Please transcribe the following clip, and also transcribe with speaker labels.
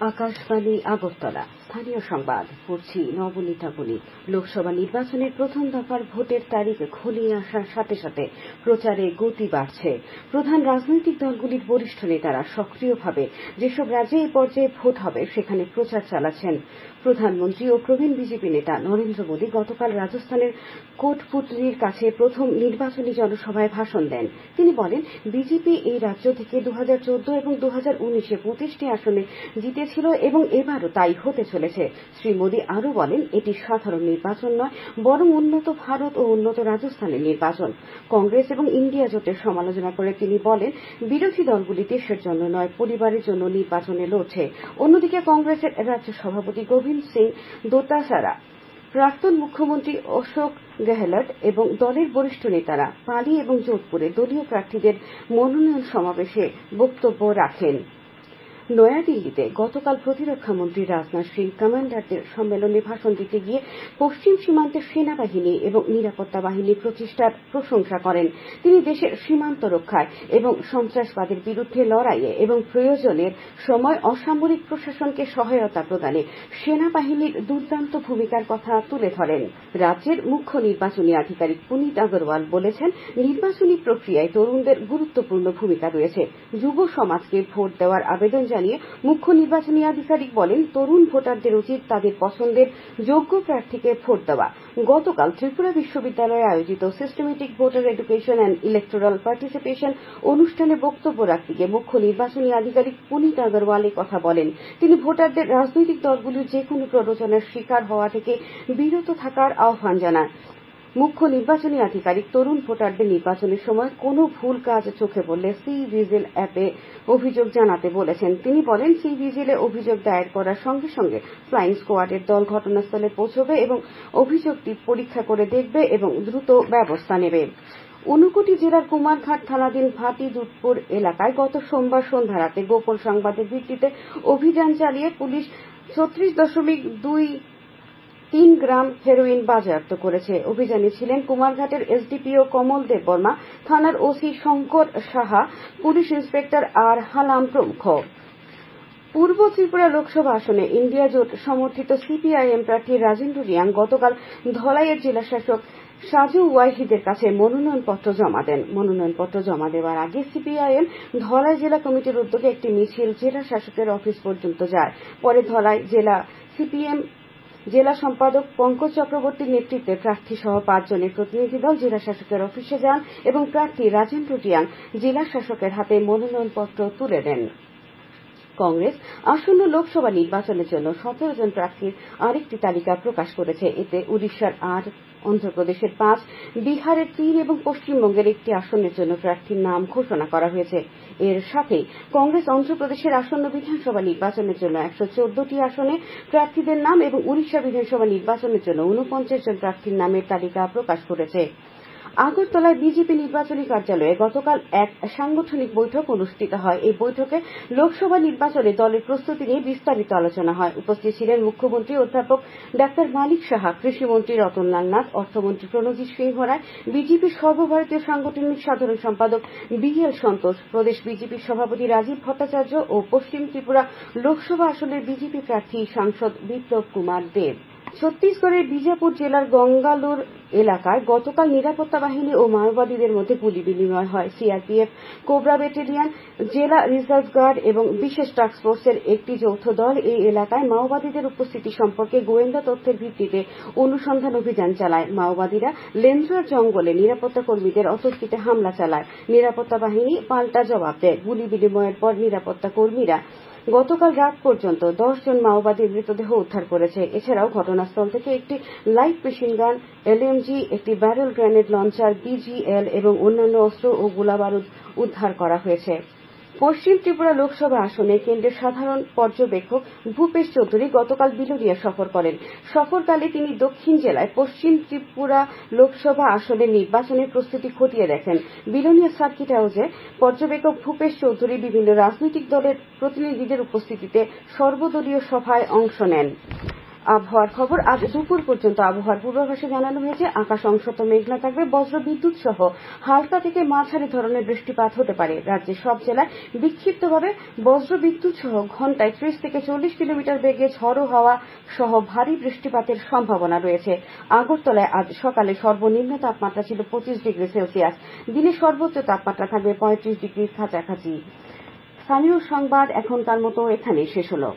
Speaker 1: আকাশবাণী আগরতলা স্থানীয় সংবাদ পড়ছি নবনীতা বণিক। লোকসভা নির্বাচনের প্রথম দফার ভোটের তারিখ ঘনিয়ে আসার সাথে সাথে প্রচারে গতি বাড়ছে। প্রধান রাজনৈতিক দলগুলির বরিষ্ঠ নেতারা সক্রিয়ভাবে যেসব রাজ্যে এই পর্যায়ে ভোট হবে সেখানে প্রচার চালাচ্ছেন। প্রধানমন্ত্রী ও প্রবীণ বিজেপি নেতা নরেন্দ্র মোদী গতকাল রাজস্থানের কোটপুতলির কাছে প্রথম নির্বাচনী জনসভায় ভাষণ দেন। তিনি বলেন, বিজেপি এই রাজ্য থেকে 2014 এবং 2019-এ 25টি আসনে জিতেছিল এবং এবারও তাই হতে চলেছে। শ্রী মোদী আরও বলেন, এটি সাধারণ নির্বাচন নয়, বরং উন্নত ভারত ও উন্নত রাজস্থানের নির্বাচন। কংগ্রেস এবং ইন্ডিয়া জোটের সমালোচনা করে তিনি বলেন, বিরোধী দলগুলি দেশের জন্য নয়, পরিবারের জন্য নির্বাচনে লড়ছে। অন্যদিকে কংগ্রেসের রাজ্য সভাপতি গোবিন্দ সিং দোতাসারা, প্রাক্তন মুখ্যমন্ত্রী অশোক গেহলট এবং দলের বরিষ্ঠ নেতারা পালি এবং যোধপুরে দলীয় প্রার্থীদের মনোনয়ন সমাবেশে বক্তব্য রাখেন। নয়াদিল্লিতে গতকাল প্রতিরক্ষা মন্ত্রী রাজনাথ সিং কমান্ডারদের সম্মেলনে ভাষণ দিতে গিয়ে পশ্চিম সীমান্তে সেনাবাহিনী এবং নিরাপত্তা বাহিনী প্রতিষ্ঠার প্রশংসা করেন। তিনি দেশের সীমান্ত রক্ষায় এবং সন্ত্রাসবাদের বিরুদ্ধে লড়াইয়ে এবং প্রয়োজনের সময় অসামরিক প্রশাসনকে সহায়তা প্রদানে সেনাবাহিনীর দুর্দান্ত ভূমিকার কথা তুলে ধরেন। রাজ্যের মুখ্য নির্বাচনী আধিকারিক পুনিত আগরওয়াল বলেছেন, নির্বাচনী প্রক্রিয়ায় তরুণদের গুরুত্বপূর্ণ ভূমিকা রয়েছে। যুব সমাজকে ভোট দেওয়ার আবেদন জানিয়ে মুখ্য নির্বাচনী আধিকারিক বলেন, তরুণ ভোটারদের উচিত তাদের পছন্দের যোগ্য প্রার্থীকে ভোট দেওয়া। গতকাল ত্রিপুরা বিশ্ববিদ্যালয়ে আয়োজিত systematic voter education and electoral participation অনুষ্ঠানে বক্তব্য রাখতে গিয়ে মুখ্য নির্বাচনী আধিকারিক পুনিত আগরওয়াল এই কথা বলেন। তিনি ভোটারদের রাজনৈতিক দলগুলির যেকোনো প্ররোচনার শিকার হওয়া থেকে বিরত থাকার আহ্বান জানান। মুখ্য নির্বাচনী আধিকারিক তরুণ ভোটারদের নির্বাচনের সময় কোনো ভুল কাজ চোখে পড়লে সি-ভিজিল অ্যাপে অভিযোগ জানাতে বলেছেন। তিনি বলেন, সি-ভিজিলে অভিযোগ দায়ের করার সঙ্গে সঙ্গে ফ্লাইং স্কোয়াডের দল ঘটনাস্থলে পৌঁছবে এবং অভিযোগটি পরীক্ষা করে দেখবে এবং দ্রুত ব্যবস্থা নেবে। ঊনকোটি জেলার কুমারঘাট থানাধীন ভাটিদুধপুর এলাকায় গত সোমবার সন্ধ্যা রাতে গোপন সংবাদের ভিত্তিতে অভিযান চালিয়ে পুলিশ 36.23 গ্রাম হেরোইন বাজেয়াপ্ত করেছে। অভিযানে ছিলেন কুমারঘাটের এসডিপিও কমল দেব বর্মা, থানার OC Shankar Saha, police inspector আর হালাম প্রমুখ। পূর্ব ত্রিপুরা লোকসভা আসনে ইন্ডিয়া জোট সমর্থিত সিপিআইএম প্রার্থী রাজেন্দ্র রিয়াং গতকাল ধলাইয়ের জেলাশাসক সাজু ওয়াহিদের কাছে মনোনয়নপত্র জমা দেন। মনোনয়নপত্র জমা দেওয়ার আগে সিপিআইএম ধলাই জেলা কমিটির উদ্যোগে একটি মিছিল জেলা শাসকের অফিস পর্যন্ত যায়। পরে ধলাই জেলা সিপিএম জেলা সম্পাদক পঙ্কজ চক্রবর্তীর নেতৃত্বে প্রার্থী সহ 5 জনের প্রতিনিধি দল জেলা শাসকের অফিসে যান এবং প্রার্থী রাজেন্দ্র রিয়াং জেলা শাসকের হাতে মনোনয়নপত্র তুলে দেন। কংগ্রেস আসন্ন লোকসভা নির্বাচনের জন্য 17 জন প্রার্থীর আরেকটি তালিকা প্রকাশ করেছে। এতে উড়িষ্যার 8, অন্ধ্রপ্রদেশের 5, বিহারের 3 এবং পশ্চিমবঙ্গের একটি আসনের জন্য প্রার্থীর নাম ঘোষণা করা হয়েছে। এর সাথে কংগ্রেস অন্ধ্রপ্রদেশের আসন্ন বিধানসভা নির্বাচনের জন্য 114টি আসনে প্রার্থীদের নাম এবং উড়িষ্যা বিধানসভা নির্বাচনের জন্য 49 জন প্রার্থীর নামের তালিকা প্রকাশ করেছে। আগরতলায় বিজেপি নির্বাচনী কার্যালয়ে গতকাল এক সাংগঠনিক বৈঠক অনুষ্ঠিত হয়। এই বৈঠকে লোকসভা নির্বাচনে দলের প্রস্তুতি নিয়ে বিস্তারিত আলোচনা হয়। উপস্থিত ছিলেন মুখ্যমন্ত্রী অধ্যাপক ডাক্তার মানিক সাহা, কৃষিমন্ত্রী রতনলাল নাথ, অর্থমন্ত্রী প্রণজিৎ সিংহ রায়, বিজেপির সর্বভারতীয় সাংগঠনিক সাধারণ সম্পাদক বিএল সন্তোষ, প্রদেশ বিজেপির সভাপতি রাজীব ভট্টাচার্য ও পশ্চিম ত্রিপুরা লোকসভা আসনের বিজেপি প্রার্থী সাংসদ বিপ্লব কুমার দেব। ছত্তিশগড়ের বিজাপুর জেলার গঙ্গালুর এলাকায় গতকাল নিরাপত্তা বাহিনী ও মাওবাদীদের মধ্যে গুলি বিনিময় হয়। সিআরপিএফ, কোবরা ব্যাটালিয়ন, জেলা রিজার্ভ গার্ড এবং বিশেষ টাস্কফোর্সের একটি যৌথ দল এই এলাকায় মাওবাদীদের উপস্থিতি সম্পর্কে গোয়েন্দা তথ্যের ভিত্তিতে অনুসন্ধান অভিযান চালায়। মাওবাদীরা লেন্দ্রার জঙ্গলে নিরাপত্তা কর্মীদের অতর্কিতে হামলা চালায়। নিরাপত্তা বাহিনী পাল্টা জবাব দেয়। গুলি বিনিময়ের পর নিরাপত্তা কর্মীরা গতকাল রাত পর্যন্ত 10 জন মাওবাদীর মৃতদেহ উদ্ধার করেছে। এছাড়াও ঘটনাস্থল থেকে একটি লাইট মেশিনগান, এলএমজি, একটি ব্যারেল গ্রেনেড লঞ্চার, বিজিএল এবং অন্যান্য অস্ত্র ও গোলাবারুদ উদ্ধার করা হয়েছে। পশ্চিম ত্রিপুরা লোকসভা আসনে কেন্দ্রের সাধারণ পর্যবেক্ষক ভূপেশ চৌধুরী গতকাল বিলোনিয়া সফর করেন। সফরকালে তিনি দক্ষিণ জেলায় পশ্চিম ত্রিপুরা লোকসভা আসনের নির্বাচনের প্রস্তুতি খতিয়ে দেখেন। বিলোনিয়া সার্কিট হাউসে পর্যবেক্ষক ভূপেশ চৌধুরী বিভিন্ন রাজনৈতিক দলের প্রতিনিধিদের উপস্থিতিতে সর্বদলীয় সভায় অংশ নেন। আবহাওয়ার খবর। আজ দুপুর পর্যন্ত আবহাওয়ার পূর্বাভাসে জানানো হয়েছে আকাশ অংশত মেঘলা থাকবে, বজ্র বিদ্যুৎ সহ হালকা থেকে মাঝারি ধরনের বৃষ্টিপাত হতে পারে। রাজ্যের সব জেলায় বিক্ষিপ্তভাবে বজ্র বিদ্যুৎ সহ ঘণ্টায় 30 থেকে 40 কিলোমিটার বেগে ঝড়ো হাওয়া সহ ভারী বৃষ্টিপাতের সম্ভাবনা রয়েছে। আগরতলায় আজ সকালে সর্বনিম্ন তাপমাত্রা ছিল 25 ডিগ্রি সেলসিয়াস। দিনের সর্বোচ্চ তাপমাত্রা থাকবে 35 ডিগ্রির কাছাকাছি। স্থানীয় সংবাদ এখনকার মতো এখানেই শেষ হলো।